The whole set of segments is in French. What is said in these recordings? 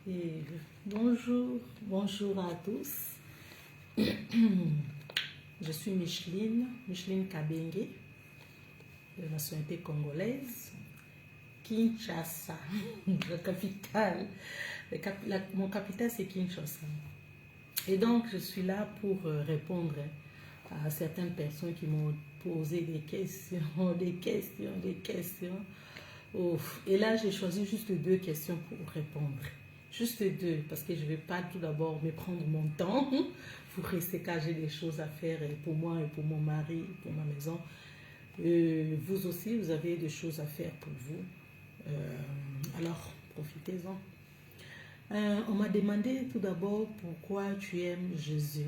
Et bonjour à tous. Je suis Micheline Kabenge, de nationalité congolaise, Kinshasa, la capitale. Mon capital c'est Kinshasa. Et donc je suis là pour répondre à certaines personnes qui m'ont posé des questions. Ouf. Et là j'ai choisi juste 2 questions pour répondre. Juste 2, parce que je ne vais pas tout d'abord me prendre mon temps pour rester car j'ai des choses à faire pour moi et pour mon mari, pour ma maison. Vous aussi, vous avez des choses à faire pour vous. Alors, profitez-en. On m'a demandé tout d'abord pourquoi tu aimes Jésus.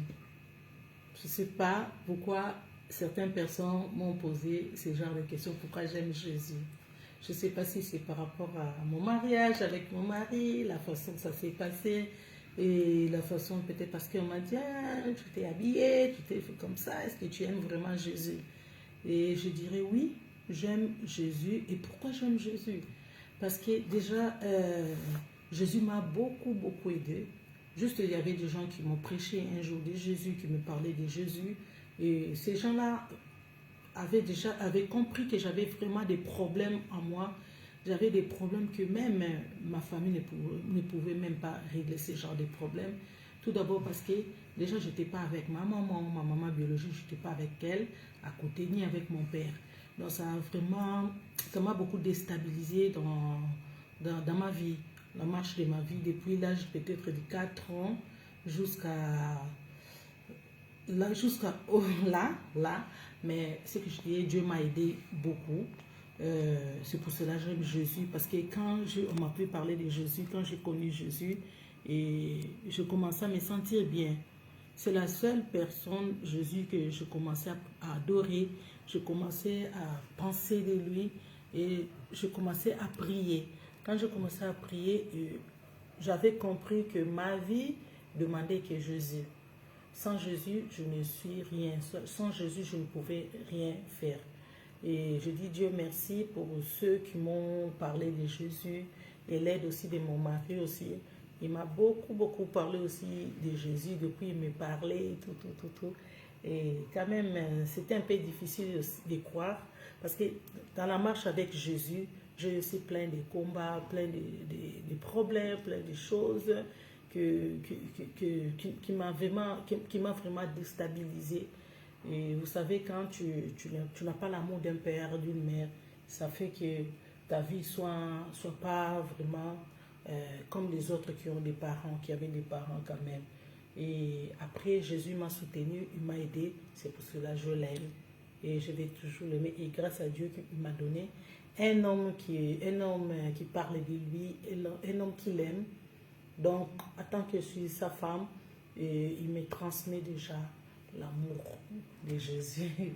Je ne sais pas pourquoi certaines personnes m'ont posé ce genre de questions, pourquoi j'aime Jésus. Je ne sais pas si c'est par rapport à mon mariage avec mon mari, la façon que ça s'est passé, et la façon peut-être parce qu'on m'a dit, ah, tu t'es habillé, tu t'es fait comme ça, est-ce que tu aimes vraiment Jésus? Et je dirais oui, j'aime Jésus. Et pourquoi j'aime Jésus? Parce que déjà, Jésus m'a beaucoup aidé. Juste, il y avait des gens qui m'ont prêché un jour de Jésus, qui me parlaient de Jésus. Et ces gens-là avaient compris que j'avais vraiment des problèmes en moi. J'avais des problèmes que même ma famille ne pouvait même pas régler ce genre de problèmes. Tout d'abord parce que déjà, je n'étais pas avec ma maman biologique, je n'étais pas avec elle, à côté, ni avec mon père. Donc ça m'a beaucoup déstabilisé dans ma vie, la marche de ma vie, depuis l'âge peut-être de 4 ans jusqu'à là, mais ce que je dis, Dieu m'a aidé beaucoup. C'est pour cela que j'aime Jésus, parce que on m'a pu parler de Jésus, quand j'ai connu Jésus, et je commençais à me sentir bien. C'est la seule personne, Jésus, que je commençais à adorer, je commençais à penser de lui, et je commençais à prier. Quand je commençais à prier, j'avais compris que ma vie demandait que Jésus. Sans Jésus, je ne suis rien. Sans Jésus, je ne pouvais rien faire. Et je dis Dieu merci pour ceux qui m'ont parlé de Jésus et l'aide aussi de mon mari aussi. Il m'a beaucoup parlé aussi de Jésus. Depuis, il me parlait et tout. Et quand même, c'était un peu difficile de croire parce que dans la marche avec Jésus, j'ai aussi plein de combats, plein de problèmes, plein de choses qui m'a vraiment déstabilisé. Et vous savez, quand tu n'as pas l'amour d'un père, d'une mère, ça fait que ta vie soit pas vraiment comme les autres qui ont des parents, qui avaient des parents quand même. Et après, Jésus m'a soutenu, il m'a aidé, c'est pour cela que je l'aime. Et je vais toujours l'aimer. Et grâce à Dieu, il m'a donné un homme qui parle de lui, un homme qui l'aime. Donc, en tant que je suis sa femme, il me transmet déjà l'amour de Jésus.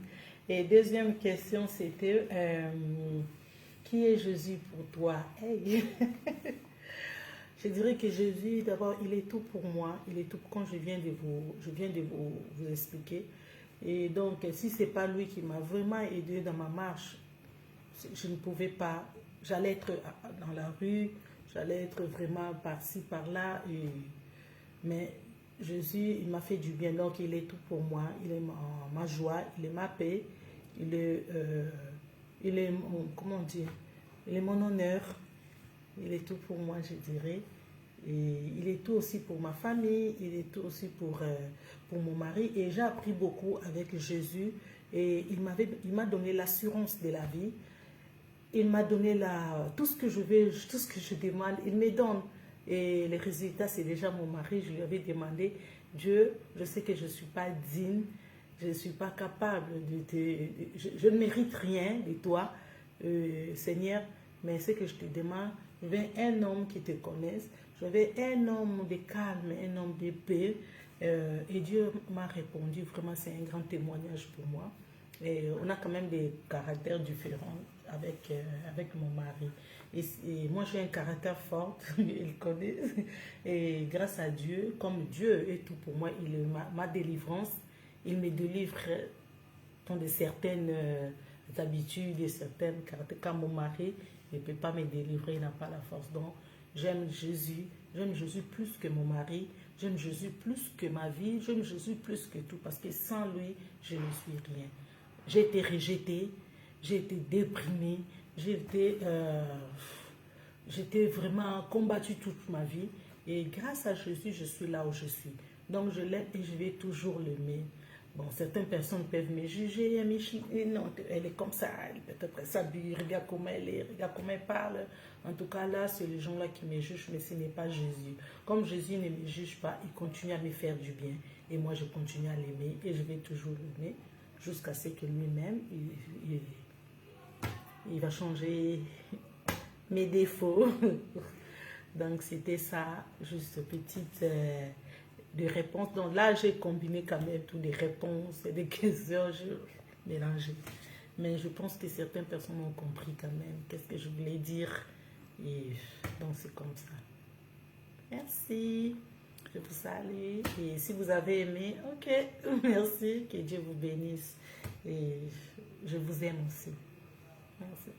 Et deuxième question, c'était qui est Jésus pour toi? Hey. Je dirais que Jésus, d'abord, il est tout pour moi. Il est tout quand je viens de vous expliquer. Et donc, si ce n'est pas lui qui m'a vraiment aidé dans ma marche, je ne pouvais pas. J'allais être dans la rue, j'allais être vraiment par-ci, par-là. Mais Jésus, il m'a fait du bien. Donc, il est tout pour moi. Il est ma joie, il est ma paix. Il est comment dire? Il est mon honneur. Il est tout pour moi, je dirais. Et il est tout aussi pour ma famille. Il est tout aussi pour mon mari. Et j'ai appris beaucoup avec Jésus. Et il m'a donné l'assurance de la vie. Il m'a donné tout ce que je veux, tout ce que je demande, il me donne. Et les résultats, c'est déjà mon mari. Je lui avais demandé, Dieu, je sais que je ne suis pas digne, je ne suis pas capable je ne mérite rien de toi, Seigneur, mais ce que je te demande, je veux un homme qui te connaisse, je veux un homme de calme, un homme de paix. Et Dieu m'a répondu, vraiment, c'est un grand témoignage pour moi. Et on a quand même des caractères différents avec mon mari. Et moi, j'ai un caractère fort, il connaît. Et grâce à Dieu, comme Dieu est tout pour moi, il est ma délivrance. Il me délivre de certaines habitudes, de certaines caractères. Quand mon mari ne peut pas me délivrer, il n'a pas la force. Donc, j'aime Jésus plus que mon mari, j'aime Jésus plus que ma vie, j'aime Jésus plus que tout, parce que sans lui, je ne suis rien. J'ai été rejetée, j'ai été déprimée, j'étais vraiment combattue toute ma vie. Et grâce à Jésus, je suis là où je suis. Donc je l'aime et je vais toujours l'aimer. Bon, certaines personnes peuvent me juger, non, elle est comme ça, peut-être elle s'habille, regarde comment elle est, regarde comment elle parle. En tout cas, là, c'est les gens-là qui me jugent, mais ce n'est pas Jésus. Comme Jésus ne me juge pas, il continue à me faire du bien. Et moi, je continue à l'aimer et je vais toujours l'aimer jusqu'à ce que lui-même, il va changer mes défauts. Donc, c'était ça, juste petite de réponses. Donc là, j'ai combiné quand même toutes les réponses et des questions, je mélangé. Mais je pense que certaines personnes ont compris quand même qu'est-ce que je voulais dire. Et donc, c'est comme ça. Merci. Je vous salue. Et si vous avez aimé, ok, merci. Que Dieu vous bénisse. Et je vous aime aussi. Merci.